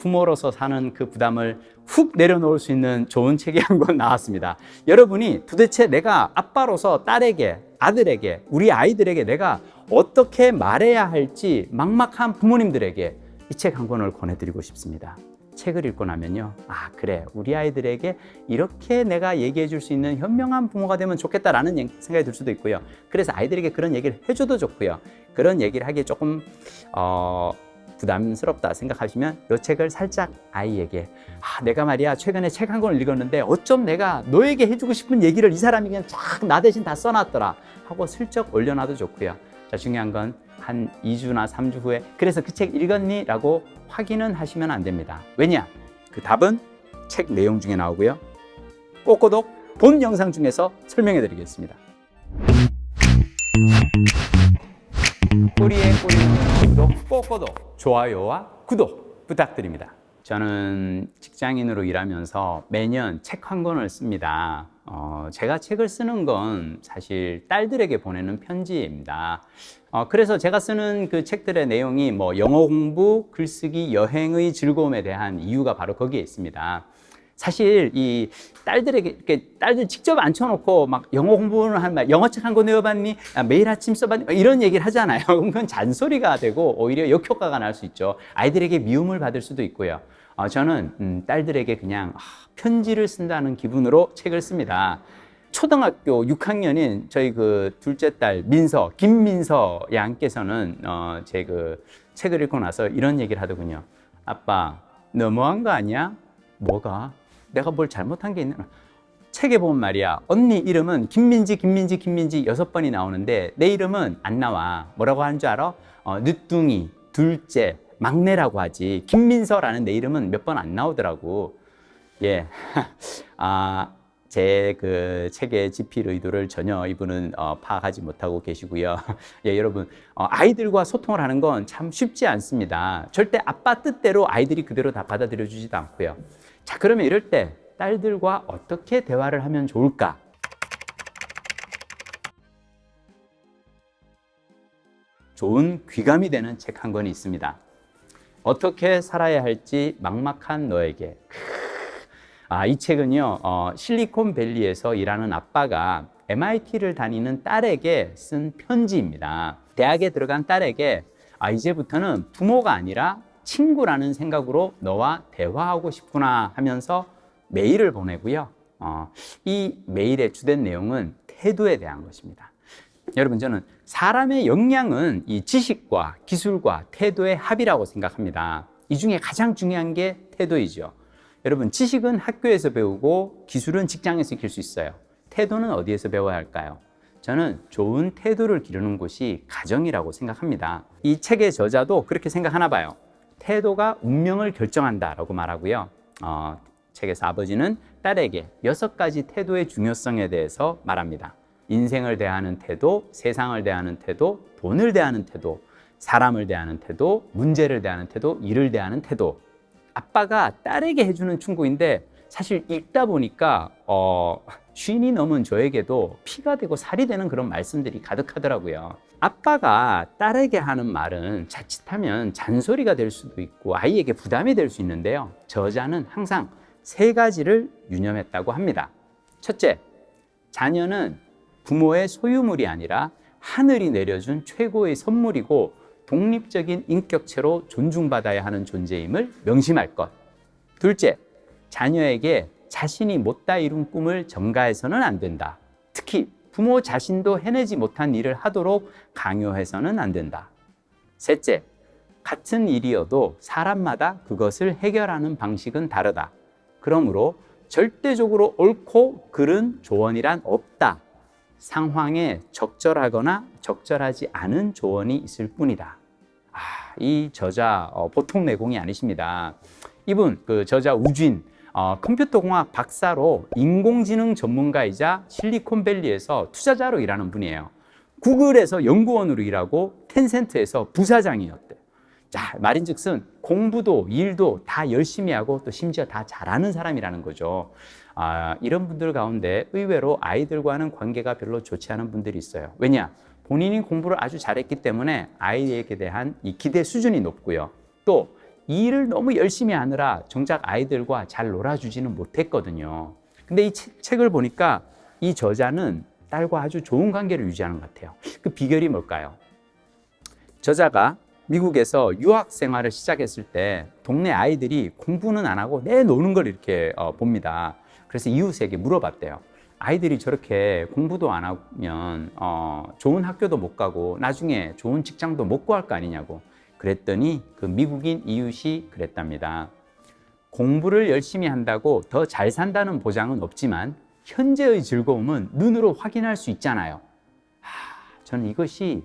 부모로서 사는 그 부담을 훅 내려놓을 수 있는 좋은 책이 한 권 나왔습니다. 여러분이 도대체 내가 아빠로서 딸에게, 아들에게, 우리 아이들에게 내가 어떻게 말해야 할지 막막한 부모님들에게 이 책 한 권을 권해드리고 싶습니다. 책을 읽고 나면요, 아 그래, 우리 아이들에게 이렇게 내가 얘기해 줄 수 있는 현명한 부모가 되면 좋겠다라는 생각이 들 수도 있고요. 그래서 아이들에게 그런 얘기를 해줘도 좋고요. 그런 얘기를 하기에 조금 부담스럽다 생각하시면 이 책을 살짝 아이에게, 내가 말이야 최근에 책 한 권을 읽었는데 어쩜 내가 너에게 해주고 싶은 얘기를 이 사람이 그냥 쫙 나 대신 다 써놨더라 하고 슬쩍 올려놔도 좋고요. 자, 중요한 건 한 2주나 3주 후에 그래서 그 책 읽었니? 라고 확인은 하시면 안 됩니다. 왜냐? 그 답은 책 내용 중에 나오고요. 꼬꼬독 본 영상 중에서 설명해 드리겠습니다. 꼬리에 꼬리는 구독, 꼬꼬독, 좋아요와 구독 부탁드립니다. 저는 직장인으로 일하면서 매년 책 한 권을 씁니다. 제가 책을 쓰는 건 사실 딸들에게 보내는 편지입니다. 그래서 제가 쓰는 그 책들의 내용이 뭐 영어 공부, 글쓰기, 여행의 즐거움에 대한 이유가 바로 거기에 있습니다. 사실 이 딸들에게 이렇게 딸들 직접 앉혀놓고 막 영어 공부를 하는 말, 영어 책 한 권 외워봤니? 매일 아침 써봤니? 이런 얘기를 하잖아요. 그건 잔소리가 되고 오히려 역효과가 날 수 있죠. 아이들에게 미움을 받을 수도 있고요. 저는 딸들에게 그냥 편지를 쓴다는 기분으로 책을 씁니다. 초등학교 6학년인 저희 그 둘째 딸 김민서 양께서는 제 그 책을 읽고 나서 이런 얘기를 하더군요. 아빠, 너무한 거 아니야? 뭐가? 내가 뭘 잘못한 게 있나? 책에 보면 말이야, 언니 이름은 김민지 6번이 나오는데 내 이름은 안 나와. 뭐라고 하는 줄 알아? 늦둥이, 둘째, 막내라고 하지. 김민서라는 내 이름은 몇 번 안 나오더라고. 예. 제 그 책의 집필 의도를 전혀 이분은 파악하지 못하고 계시고요. 예, 여러분, 아이들과 소통을 하는 건 참 쉽지 않습니다. 절대 아빠 뜻대로 아이들이 그대로 다 받아들여 주지도 않고요. 자, 그러면 이럴 때 딸들과 어떻게 대화를 하면 좋을까? 좋은 귀감이 되는 책 한 권이 있습니다. 어떻게 살아야 할지 막막한 너에게. 이 책은요, 실리콘밸리에서 일하는 아빠가 MIT를 다니는 딸에게 쓴 편지입니다. 대학에 들어간 딸에게 이제부터는 부모가 아니라 친구라는 생각으로 너와 대화하고 싶구나 하면서 메일을 보내고요. 이 메일의 주된 내용은 태도에 대한 것입니다. 여러분, 저는 사람의 역량은 이 지식과 기술과 태도의 합이라고 생각합니다. 이 중에 가장 중요한 게 태도이죠. 여러분, 지식은 학교에서 배우고 기술은 직장에서 익힐 수 있어요. 태도는 어디에서 배워야 할까요? 저는 좋은 태도를 기르는 곳이 가정이라고 생각합니다. 이 책의 저자도 그렇게 생각하나 봐요. 태도가 운명을 결정한다라고 말하고요. 책에서 아버지는 딸에게 6가지 태도의 중요성에 대해서 말합니다. 인생을 대하는 태도, 세상을 대하는 태도, 돈을 대하는 태도, 사람을 대하는 태도, 문제를 대하는 태도, 일을 대하는 태도. 아빠가 딸에게 해주는 충고인데 사실 읽다 보니까 쉰이 넘은 저에게도 피가 되고 살이 되는 그런 말씀들이 가득하더라고요. 아빠가 딸에게 하는 말은 자칫하면 잔소리가 될 수도 있고 아이에게 부담이 될 수 있는데요. 저자는 항상 3가지를 유념했다고 합니다. 첫째, 자녀는 부모의 소유물이 아니라 하늘이 내려준 최고의 선물이고 독립적인 인격체로 존중받아야 하는 존재임을 명심할 것. 둘째, 자녀에게 자신이 못다 이룬 꿈을 전가해서는 안 된다. 특히 부모 자신도 해내지 못한 일을 하도록 강요해서는 안 된다. 셋째, 같은 일이어도 사람마다 그것을 해결하는 방식은 다르다. 그러므로 절대적으로 옳고 그른 조언이란 없다. 상황에 적절하거나 적절하지 않은 조언이 있을 뿐이다. 이 저자 보통 내공이 아니십니다. 이분, 그 저자 우진, 컴퓨터공학 박사로 인공지능 전문가이자 실리콘밸리에서 투자자로 일하는 분이에요. 구글에서 연구원으로 일하고 텐센트에서 부사장이었대요. 자, 말인즉슨 공부도 일도 다 열심히 하고 또 심지어 다 잘하는 사람이라는 거죠. 이런 분들 가운데 의외로 아이들과는 관계가 별로 좋지 않은 분들이 있어요. 왜냐? 본인이 공부를 아주 잘했기 때문에 아이에게 대한 이 기대 수준이 높고요. 또 이 일을 너무 열심히 하느라 정작 아이들과 잘 놀아주지는 못했거든요. 근데 이 책을 보니까 이 저자는 딸과 아주 좋은 관계를 유지하는 것 같아요. 그 비결이 뭘까요? 저자가 미국에서 유학 생활을 시작했을 때 동네 아이들이 공부는 안 하고 내 노는 걸 이렇게 봅니다. 그래서 이웃에게 물어봤대요. 아이들이 저렇게 공부도 안 하면 좋은 학교도 못 가고 나중에 좋은 직장도 못 구할 거 아니냐고. 그랬더니 그 미국인 이웃이 그랬답니다. 공부를 열심히 한다고 더 잘 산다는 보장은 없지만 현재의 즐거움은 눈으로 확인할 수 있잖아요. 저는 이것이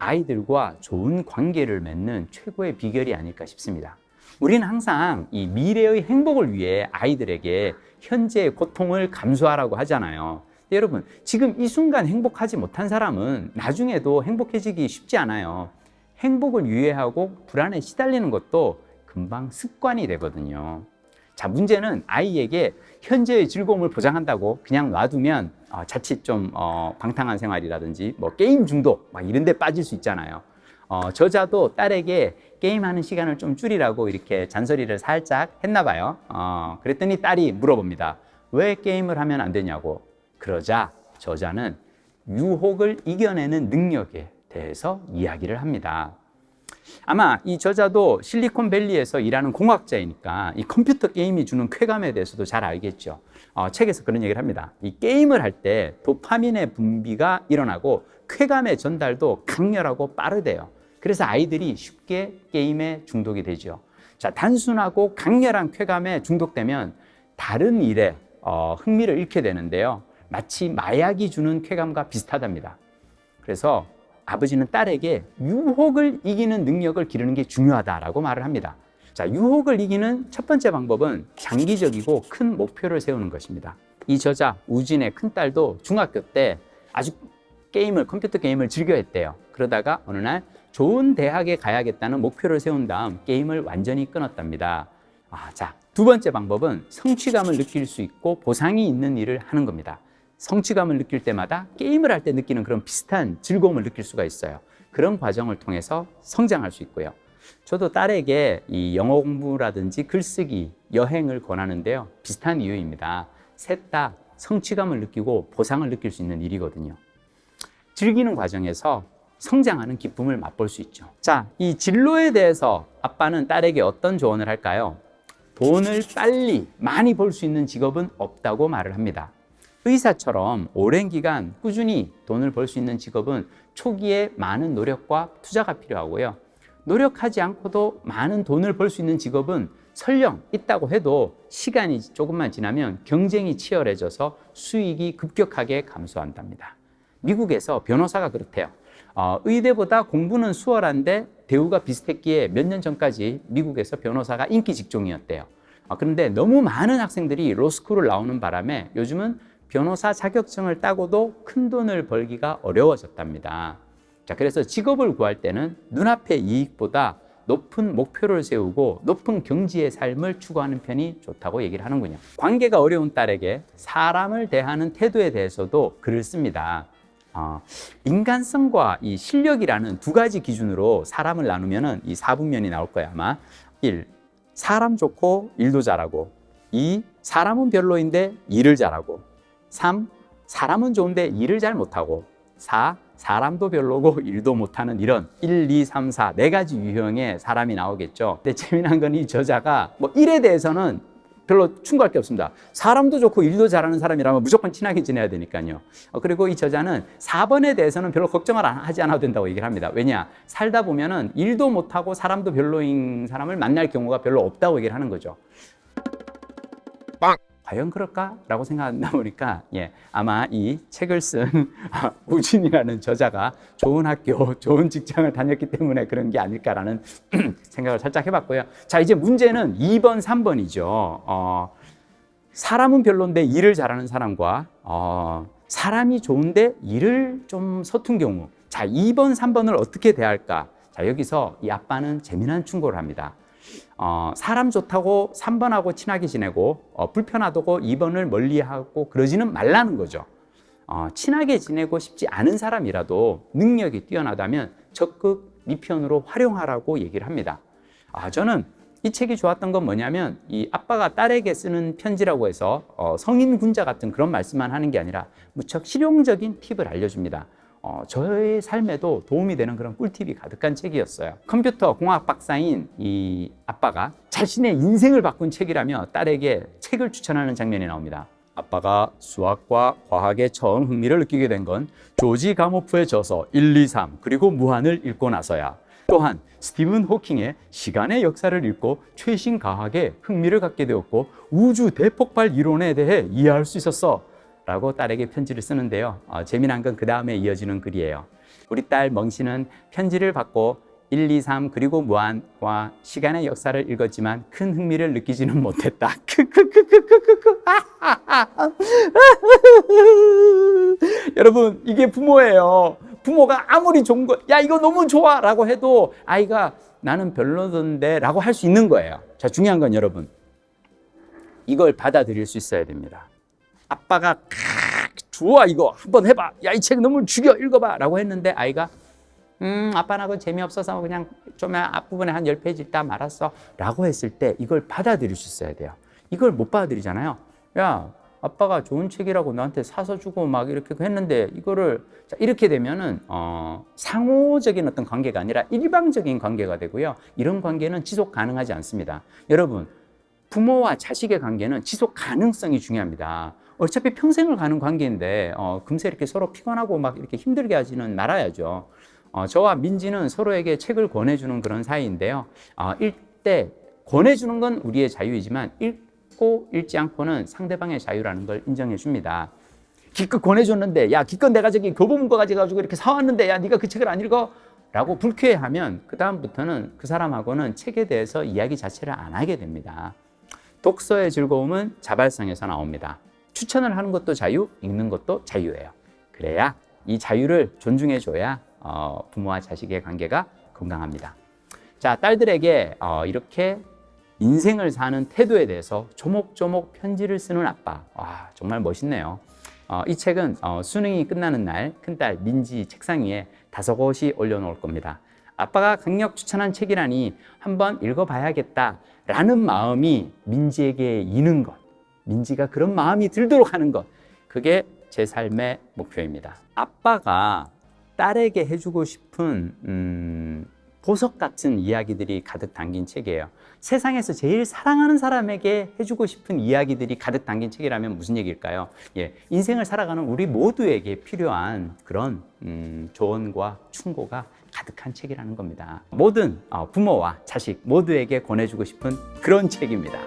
아이들과 좋은 관계를 맺는 최고의 비결이 아닐까 싶습니다. 우리는 항상 이 미래의 행복을 위해 아이들에게 현재의 고통을 감수하라고 하잖아요. 여러분, 지금 이 순간 행복하지 못한 사람은 나중에도 행복해지기 쉽지 않아요. 행복을 유예하고 불안에 시달리는 것도 금방 습관이 되거든요. 자, 문제는 아이에게 현재의 즐거움을 보장한다고 그냥 놔두면 자칫 좀 방탕한 생활이라든지 뭐 게임 중독 막 이런 데 빠질 수 있잖아요. 저자도 딸에게 게임하는 시간을 좀 줄이라고 이렇게 잔소리를 살짝 했나 봐요. 그랬더니 딸이 물어봅니다. 왜 게임을 하면 안 되냐고. 그러자 저자는 유혹을 이겨내는 능력에 대해서 이야기를 합니다. 아마 이 저자도 실리콘밸리에서 일하는 공학자이니까 이 컴퓨터 게임이 주는 쾌감에 대해서도 잘 알겠죠. 책에서 그런 얘기를 합니다. 이 게임을 할 때 도파민의 분비가 일어나고 쾌감의 전달도 강렬하고 빠르대요. 그래서 아이들이 쉽게 게임에 중독이 되죠. 자, 단순하고 강렬한 쾌감에 중독되면 다른 일에 흥미를 잃게 되는데요. 마치 마약이 주는 쾌감과 비슷하답니다. 그래서 아버지는 딸에게 유혹을 이기는 능력을 기르는 게 중요하다라고 말을 합니다. 자, 유혹을 이기는 첫 번째 방법은 장기적이고 큰 목표를 세우는 것입니다. 이 저자 우진의 큰딸도 중학교 때 아주 컴퓨터 게임을 즐겨 했대요. 그러다가 어느 날 좋은 대학에 가야겠다는 목표를 세운 다음 게임을 완전히 끊었답니다. 자, 두 번째 방법은 성취감을 느낄 수 있고 보상이 있는 일을 하는 겁니다. 성취감을 느낄 때마다 게임을 할 때 느끼는 그런 비슷한 즐거움을 느낄 수가 있어요. 그런 과정을 통해서 성장할 수 있고요. 저도 딸에게 이 영어 공부라든지 글쓰기, 여행을 권하는데요. 비슷한 이유입니다. 셋 다 성취감을 느끼고 보상을 느낄 수 있는 일이거든요. 즐기는 과정에서 성장하는 기쁨을 맛볼 수 있죠. 자, 이 진로에 대해서 아빠는 딸에게 어떤 조언을 할까요? 돈을 빨리 많이 벌 수 있는 직업은 없다고 말을 합니다. 의사처럼 오랜 기간 꾸준히 돈을 벌 수 있는 직업은 초기에 많은 노력과 투자가 필요하고요. 노력하지 않고도 많은 돈을 벌 수 있는 직업은 설령 있다고 해도 시간이 조금만 지나면 경쟁이 치열해져서 수익이 급격하게 감소한답니다. 미국에서 변호사가 그렇대요. 의대보다 공부는 수월한데 대우가 비슷했기에 몇 년 전까지 미국에서 변호사가 인기 직종이었대요. 그런데 너무 많은 학생들이 로스쿨을 나오는 바람에 요즘은 변호사 자격증을 따고도 큰 돈을 벌기가 어려워졌답니다. 자, 그래서 직업을 구할 때는 눈앞의 이익보다 높은 목표를 세우고 높은 경지의 삶을 추구하는 편이 좋다고 얘기를 하는군요. 관계가 어려운 딸에게 사람을 대하는 태도에 대해서도 글을 씁니다. 인간성과 이 실력이라는 두 가지 기준으로 사람을 나누면 이 4분면이 나올 거예요, 아마. 1. 사람 좋고 일도 잘하고. 2. 사람은 별로인데 일을 잘하고. 3. 사람은 좋은데 일을 잘 못하고. 4. 사람도 별로고 일도 못하는 이런 1, 2, 3, 4 네 가지 유형의 사람이 나오겠죠. 근데 재미난 건 이 저자가 뭐 일에 대해서는 별로 충고할 게 없습니다. 사람도 좋고 일도 잘하는 사람이라면 무조건 친하게 지내야 되니까요. 그리고 이 저자는 4번에 대해서는 별로 걱정을 하지 않아도 된다고 얘기를 합니다. 왜냐? 살다 보면은 일도 못하고 사람도 별로인 사람을 만날 경우가 별로 없다고 얘기를 하는 거죠. 과연 그럴까라고 생각하다 보니까 아마 이 책을 쓴 우진이라는 저자가 좋은 학교, 좋은 직장을 다녔기 때문에 그런 게 아닐까라는 생각을 살짝 해봤고요. 자, 이제 문제는 2번, 3번이죠. 사람은 별론데 일을 잘하는 사람과 사람이 좋은데 일을 좀 서툰 경우. 자, 2번, 3번을 어떻게 대할까? 자, 여기서 이 아빠는 재미난 충고를 합니다. 사람 좋다고 3번하고 친하게 지내고 불편하다고 2번을 멀리하고 그러지는 말라는 거죠. 친하게 지내고 싶지 않은 사람이라도 능력이 뛰어나다면 적극 네 편으로 활용하라고 얘기를 합니다. 저는 이 책이 좋았던 건 뭐냐면 이 아빠가 딸에게 쓰는 편지라고 해서 성인 군자 같은 그런 말씀만 하는 게 아니라 무척 실용적인 팁을 알려줍니다. 저의 삶에도 도움이 되는 그런 꿀팁이 가득한 책이었어요. 컴퓨터 공학 박사인 이 아빠가 자신의 인생을 바꾼 책이라며 딸에게 책을 추천하는 장면이 나옵니다. 아빠가 수학과 과학에 처음 흥미를 느끼게 된 건 조지 가모프의 저서 1, 2, 3 그리고 무한을 읽고 나서야. 또한 스티븐 호킹의 시간의 역사를 읽고 최신 과학에 흥미를 갖게 되었고 우주 대폭발 이론에 대해 이해할 수 있었어 라고 딸에게 편지를 쓰는데요. 재미난 건 그 다음에 이어지는 글이에요. 우리 딸 멍씨는 편지를 받고 1, 2, 3 그리고 무한과 시간의 역사를 읽었지만 큰 흥미를 느끼지는 못했다. 여러분, 이게 부모예요. 부모가 아무리 좋은 거, 야 이거 너무 좋아 라고 해도 아이가 나는 별로던데 라고 할 수 있는 거예요. 자, 중요한 건 여러분, 이걸 받아들일 수 있어야 됩니다. 아빠가 좋아 이거 한번 해봐, 야 이 책 너무 죽여 읽어봐 라고 했는데 아이가 아빠는 그거 재미없어서 그냥 좀 앞부분에 한 10페이지 읽다 말았어 라고 했을 때 이걸 받아들일 수 있어야 돼요. 이걸 못 받아들이잖아요. 야 아빠가 좋은 책이라고 나한테 사서 주고 막 이렇게 했는데 이거를 이렇게 되면은 상호적인 어떤 관계가 아니라 일방적인 관계가 되고요. 이런 관계는 지속 가능하지 않습니다. 여러분, 부모와 자식의 관계는 지속 가능성이 중요합니다. 어차피 평생을 가는 관계인데 금세 이렇게 서로 피곤하고 막 이렇게 힘들게 하지는 말아야죠. 저와 민지는 서로에게 책을 권해주는 그런 사이인데요. 읽때 권해주는 건 우리의 자유이지만 읽고 읽지 않고는 상대방의 자유라는 걸 인정해 줍니다. 기껏 권해줬는데 야 기껏 내가 저기 교보문고 가져가지고 이렇게 사왔는데 야 네가 그 책을 안 읽어? 라고 불쾌해하면 그 다음부터는 그 사람하고는 책에 대해서 이야기 자체를 안 하게 됩니다. 독서의 즐거움은 자발성에서 나옵니다. 추천을 하는 것도 자유, 읽는 것도 자유예요. 그래야 이 자유를 존중해줘야 부모와 자식의 관계가 건강합니다. 자, 딸들에게 이렇게 인생을 사는 태도에 대해서 조목조목 편지를 쓰는 아빠. 와, 정말 멋있네요. 이 책은 수능이 끝나는 날 큰딸 민지 책상 위에 5곳이 올려놓을 겁니다. 아빠가 강력 추천한 책이라니 한번 읽어봐야겠다라는 마음이 민지에게 이는 것, 민지가 그런 마음이 들도록 하는 것, 그게 제 삶의 목표입니다. 아빠가 딸에게 해주고 싶은 보석 같은 이야기들이 가득 담긴 책이에요. 세상에서 제일 사랑하는 사람에게 해주고 싶은 이야기들이 가득 담긴 책이라면 무슨 얘기일까요? 인생을 살아가는 우리 모두에게 필요한 그런 조언과 충고가 가득한 책이라는 겁니다. 모든 부모와 자식 모두에게 권해주고 싶은 그런 책입니다.